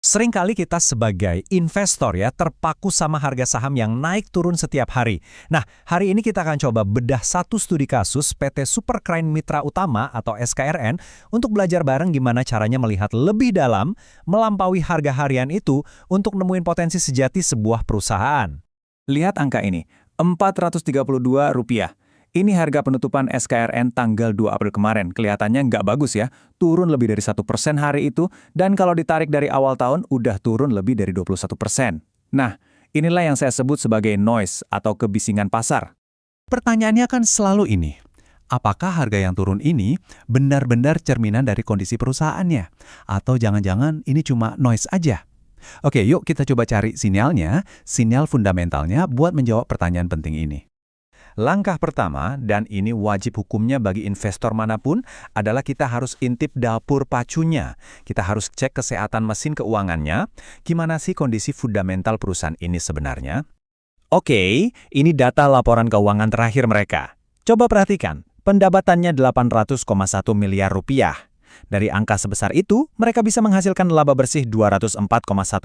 Seringkali kita sebagai investor ya terpaku sama harga saham yang naik turun setiap hari. Nah, hari ini kita akan coba bedah satu studi kasus PT Superkrine Mitra Utama atau SKRN untuk belajar bareng gimana caranya melihat lebih dalam, melampaui harga harian itu untuk nemuin potensi sejati sebuah perusahaan. Lihat angka ini, Rp432. Ini harga penutupan SKRN tanggal 2 April kemarin. Kelihatannya nggak bagus ya, turun lebih dari 1% hari itu, dan kalau ditarik dari awal tahun, udah turun lebih dari 21%. Nah, inilah yang saya sebut sebagai noise atau kebisingan pasar. Pertanyaannya kan selalu ini, apakah harga yang turun ini benar-benar cerminan dari kondisi perusahaannya? Atau jangan-jangan ini cuma noise aja? Oke, yuk kita coba cari sinyalnya, sinyal fundamentalnya buat menjawab pertanyaan penting ini. Langkah pertama, dan ini wajib hukumnya bagi investor manapun, adalah kita harus intip dapur pacunya. Kita harus cek kesehatan mesin keuangannya, gimana sih kondisi fundamental perusahaan ini sebenarnya. Oke, ini data laporan keuangan terakhir mereka. Coba perhatikan, pendapatannya 800,1 miliar rupiah. Dari angka sebesar itu, mereka bisa menghasilkan laba bersih 204,1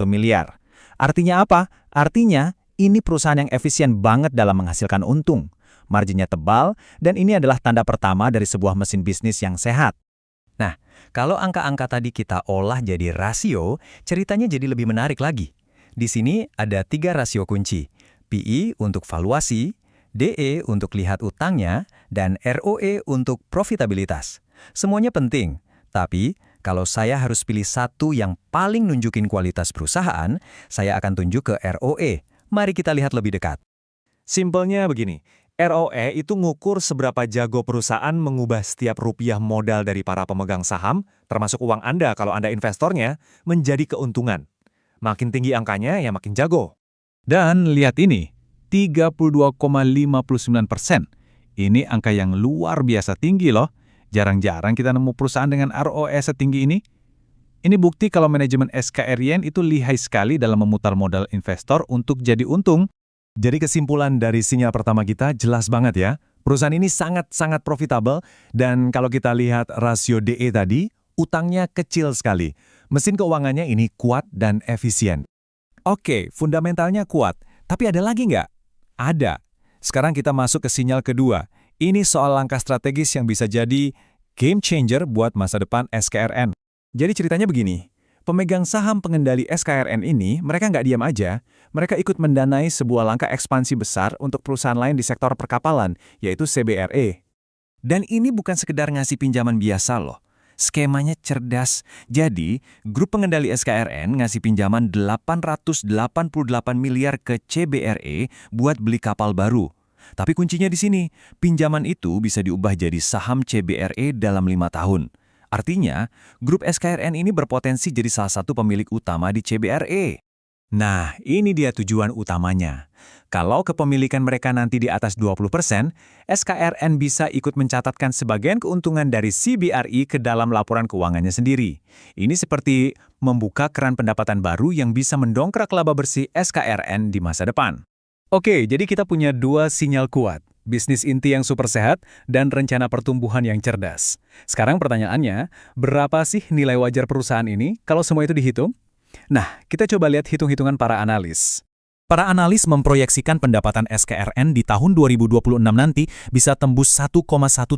miliar. Artinya apa? Artinya, ini perusahaan yang efisien banget dalam menghasilkan untung. Marginnya tebal, dan ini adalah tanda pertama dari sebuah mesin bisnis yang sehat. Nah, kalau angka-angka tadi kita olah jadi rasio, ceritanya jadi lebih menarik lagi. Di sini ada 3 rasio kunci, PE untuk valuasi, DE untuk lihat utangnya, dan ROE untuk profitabilitas. Semuanya penting, tapi kalau saya harus pilih satu yang paling nunjukin kualitas perusahaan, saya akan tunjuk ke ROE. Mari kita lihat lebih dekat. Simpelnya begini, ROE itu ngukur seberapa jago perusahaan mengubah setiap rupiah modal dari para pemegang saham, termasuk uang Anda kalau Anda investornya, menjadi keuntungan. Makin tinggi angkanya, ya makin jago. Dan lihat ini, 32,59%. Ini angka yang luar biasa tinggi loh. Jarang-jarang kita nemu perusahaan dengan ROE setinggi ini. Ini bukti kalau manajemen SKRN itu lihai sekali dalam memutar modal investor untuk jadi untung. Jadi kesimpulan dari sinyal pertama kita jelas banget ya. Perusahaan ini sangat-sangat profitable, dan kalau kita lihat rasio DE tadi, utangnya kecil sekali. Mesin keuangannya ini kuat dan efisien. Oke, fundamentalnya kuat. Tapi ada lagi nggak? Ada. Sekarang kita masuk ke sinyal kedua. Ini soal langkah strategis yang bisa jadi game changer buat masa depan SKRN. Jadi ceritanya begini, pemegang saham pengendali SKRN ini, mereka nggak diam aja. Mereka ikut mendanai sebuah langkah ekspansi besar untuk perusahaan lain di sektor perkapalan, yaitu CBRE. Dan ini bukan sekedar ngasih pinjaman biasa loh. Skemanya cerdas. Jadi, grup pengendali SKRN ngasih pinjaman 888 miliar ke CBRE buat beli kapal baru. Tapi kuncinya di sini, pinjaman itu bisa diubah jadi saham CBRE dalam 5 tahun. Artinya, grup SKRN ini berpotensi jadi salah satu pemilik utama di CBRE. Nah, ini dia tujuan utamanya. Kalau kepemilikan mereka nanti di atas 20%, SKRN bisa ikut mencatatkan sebagian keuntungan dari CBRE ke dalam laporan keuangannya sendiri. Ini seperti membuka keran pendapatan baru yang bisa mendongkrak laba bersih SKRN di masa depan. Oke, jadi kita punya 2 sinyal kuat. Bisnis inti yang super sehat, dan rencana pertumbuhan yang cerdas. Sekarang pertanyaannya, berapa sih nilai wajar perusahaan ini kalau semua itu dihitung? Nah, kita coba lihat hitung-hitungan para analis. Para analis memproyeksikan pendapatan SKRN di tahun 2026 nanti bisa tembus 1,1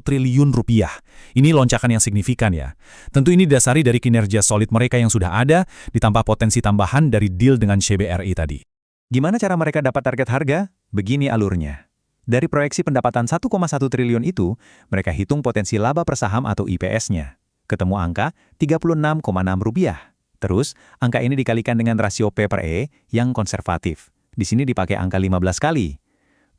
triliun rupiah. Ini lonjakan yang signifikan ya. Tentu ini didasari dari kinerja solid mereka yang sudah ada, ditambah potensi tambahan dari deal dengan CBRI tadi. Gimana cara mereka dapat target harga? Begini alurnya. Dari proyeksi pendapatan 1,1 triliun itu, mereka hitung potensi laba per saham atau IPS-nya. Ketemu angka 36,6 rupiah. Terus, angka ini dikalikan dengan rasio P per E yang konservatif. Di sini dipakai angka 15 kali.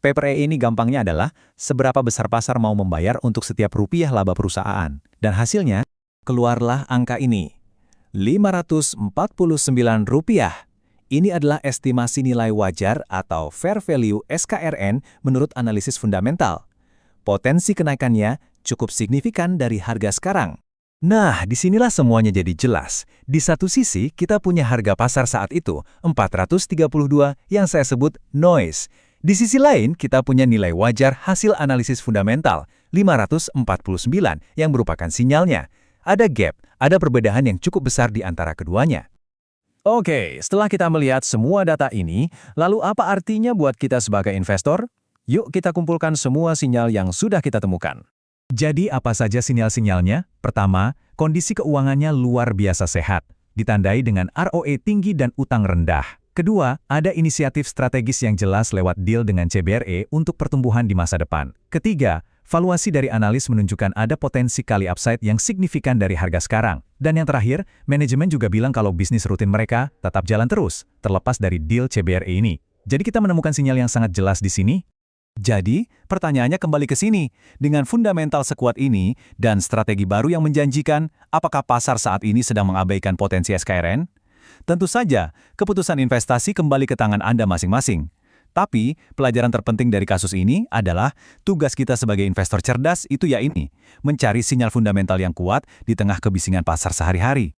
P per E ini gampangnya adalah seberapa besar pasar mau membayar untuk setiap rupiah laba perusahaan. Dan hasilnya, keluarlah angka ini. 549 rupiah. Ini adalah estimasi nilai wajar atau fair value SKRN menurut analisis fundamental. Potensi kenaikannya cukup signifikan dari harga sekarang. Nah, disinilah semuanya jadi jelas. Di satu sisi, kita punya harga pasar saat itu, 432 yang saya sebut noise. Di sisi lain, kita punya nilai wajar hasil analisis fundamental, 549 yang merupakan sinyalnya. Ada gap, ada perbedaan yang cukup besar di antara keduanya. Oke, setelah kita melihat semua data ini, lalu apa artinya buat kita sebagai investor? Yuk kita kumpulkan semua sinyal yang sudah kita temukan. Jadi apa saja sinyal-sinyalnya? Pertama, kondisi keuangannya luar biasa sehat, ditandai dengan ROE tinggi dan utang rendah. Kedua, ada inisiatif strategis yang jelas lewat deal dengan CBRE untuk pertumbuhan di masa depan. Ketiga, valuasi dari analis menunjukkan ada potensi kali upside yang signifikan dari harga sekarang. Dan yang terakhir, manajemen juga bilang kalau bisnis rutin mereka tetap jalan terus, terlepas dari deal CBRE ini. Jadi kita menemukan sinyal yang sangat jelas di sini. Jadi, pertanyaannya kembali ke sini. Dengan fundamental sekuat ini dan strategi baru yang menjanjikan, apakah pasar saat ini sedang mengabaikan potensi SKRN? Tentu saja, keputusan investasi kembali ke tangan Anda masing-masing. Tapi, pelajaran terpenting dari kasus ini adalah tugas kita sebagai investor cerdas itu ya ini, mencari sinyal fundamental yang kuat di tengah kebisingan pasar sehari-hari.